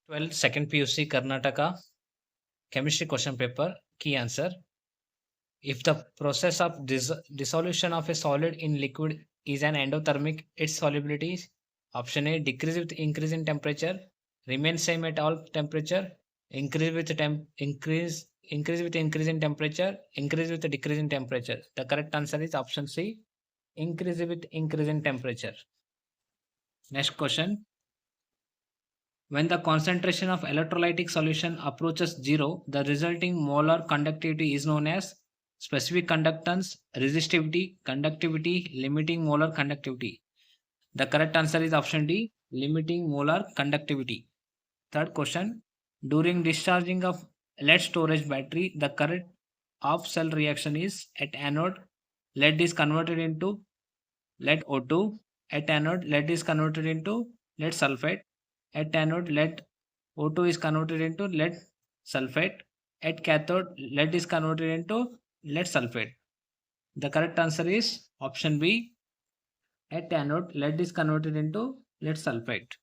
12 second PUC Karnataka chemistry question paper. Key answer: if the process of dissolution of a solid in liquid is an endothermic, its solubility is option A decrease with increase in temperature, remain same at all temperature, increase with increase with increase in temperature, increase with decrease in temperature. The correct answer is option C, increase with increase in temperature. Next question: when the concentration of electrolytic solution approaches zero, the resulting molar conductivity is known as specific conductance, resistivity, conductivity, limiting molar conductivity. The correct answer is option D, limiting molar conductivity. Third question: during discharging of lead storage battery, the current off cell reaction is at anode, lead is converted into lead O2. At anode, lead is converted into lead sulfate. At anode, lead O2 is converted into lead sulfate. At cathode, lead is converted into lead sulfate. The correct answer is option B. At anode, lead is converted into lead sulfate.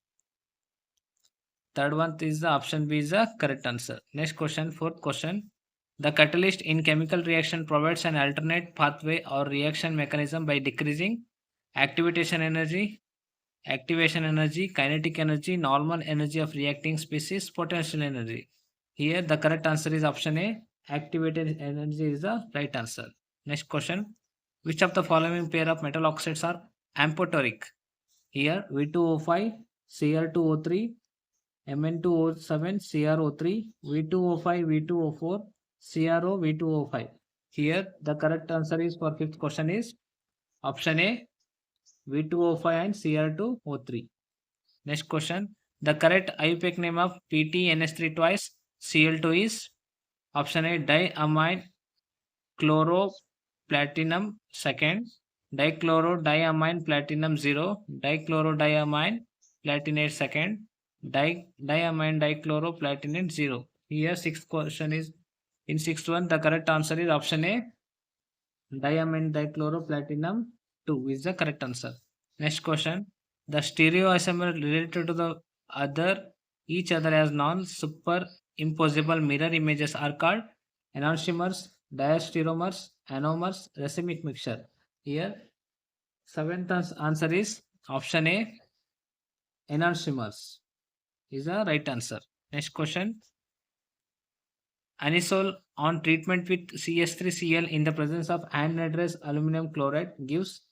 Third one is the option B is the correct answer. Next question, fourth question. The catalyst in chemical reaction provides an alternate pathway or reaction mechanism by decreasing activation energy, kinetic energy, normal energy of reacting species, potential energy. Here the correct answer is option A. Activated energy is the right answer. Next question. Which of the following pair of metal oxides are amphoteric? Here V2O5, Cr2O3, Mn2O7, CrO3, V2O5, V2O4, CrO, V2O5. Here the correct answer is for fifth question is option A, V2O5 and Cr2O3. Next question. The correct IUPAC name of PTNS3 twice Cl2 is option A, diamine chloroplatinum second, dichlorodiamine platinum 0, dichlorodiamine platinate second, diamine dichloroplatinates 0. Here sixth question is in sixth one the correct answer is option A, diamine dichloropplatinum 2 is the correct answer. Next question. The stereoisomer related to the other each other as non-superimposable mirror images are called enantiomers, diastereomers, anomers, racemic mixture. Here seventh answer is option A, enantiomers is the right answer. Next question. Anisole on treatment with CS3Cl in the presence of anhydrous aluminum chloride gives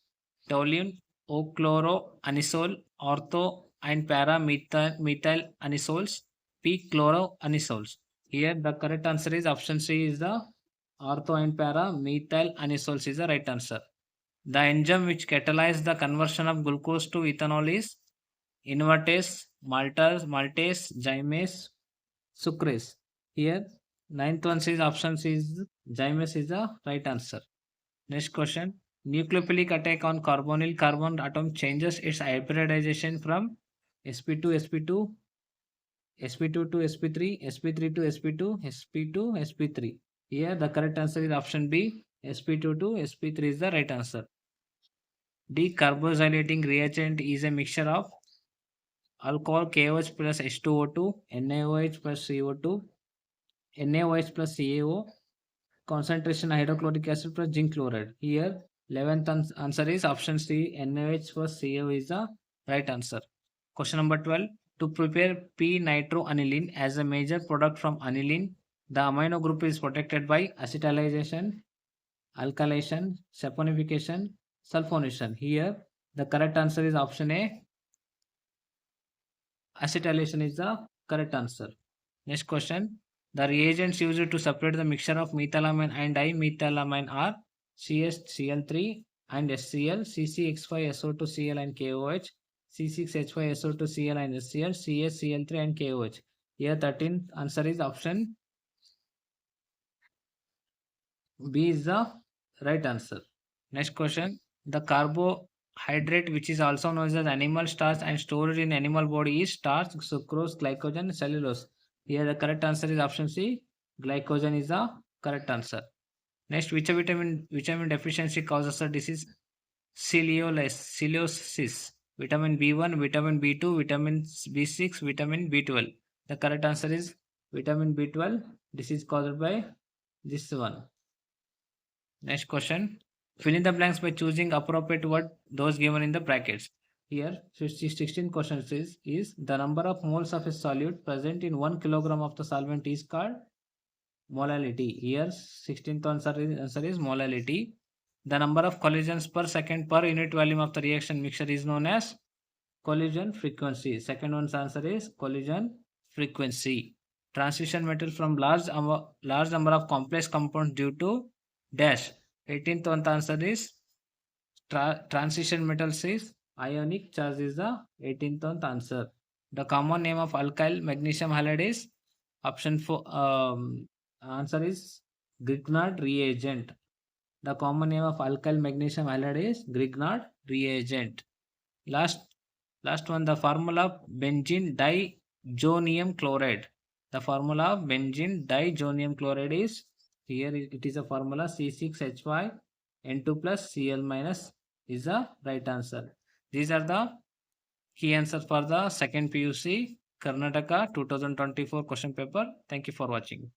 toluene, O-chloroanisole, ortho and para methyl anisoles, p-chloroanisoles. Here the correct answer is option C is the ortho and para methyl anisoles is the right answer. The enzyme which catalyzes the conversion of glucose to ethanol is invertase, maltase, gymase, sucrase. Here ninth one is option C is gymase is the right answer. Next question. Nucleophilic attack on carbonyl carbon atom changes its hybridization from sp2 sp2 sp2 to sp3 sp3 to sp2 sp2 sp3. Here the correct answer is option B, sp2 to sp3 is the right answer. Decarboxylating reagent is a mixture of alcohol KOH plus H2O2, NaOH plus CO2, NaOH plus CaO, concentration hydrochloric acid plus zinc chloride. Here 11th answer is option C, NaOH plus CO is the right answer. Question number 12. To prepare p-nitroaniline as a major product from aniline, the amino group is protected by acetylation, alkylation, saponification, sulfonation. Here the correct answer is option A, acetylation is the correct answer. Next question. The reagents used to separate the mixture of methylamine and dimethylamine are CSCl3 and SCl, CCX5SO2Cl and KOH, C6H5SO2Cl and SCl, CSCl3 and KOH. Here 13th answer is option B is the right answer. Next question. The carbohydrate which is also known as animal starch and stored in animal body is starch, sucrose, glycogen, cellulose. Here the correct answer is option C. Glycogen is the correct answer. Next, which vitamin deficiency causes the disease? Cilioliosis. Vitamin B1, vitamin B2, vitamin B6, vitamin B12. The correct answer is vitamin B12. This is caused by this one. Next question. Fill in the blanks by choosing appropriate word, those given in the brackets. Here, 16 questions is the number of moles of a solute present in 1 kilogram of the solvent is called molality. Here, 16th answer is molality. The number of collisions per second per unit volume of the reaction mixture is known as collision frequency. Second one's answer is collision frequency. Transition metal from large number of complex compounds due to dash. 18th one answer is transition metals is ionic charge is the 18th one answer. The common name of alkyl magnesium halide is option 4. Answer is Grignard reagent. The common name of alkyl magnesium halide is Grignard reagent. Last one, the formula of benzene diazonium chloride. The formula of benzene diazonium chloride is, here it is a formula C6H5N2 plus Cl minus is the right answer. These are the key answers for the second PUC Karnataka 2024 question paper. Thank you for watching.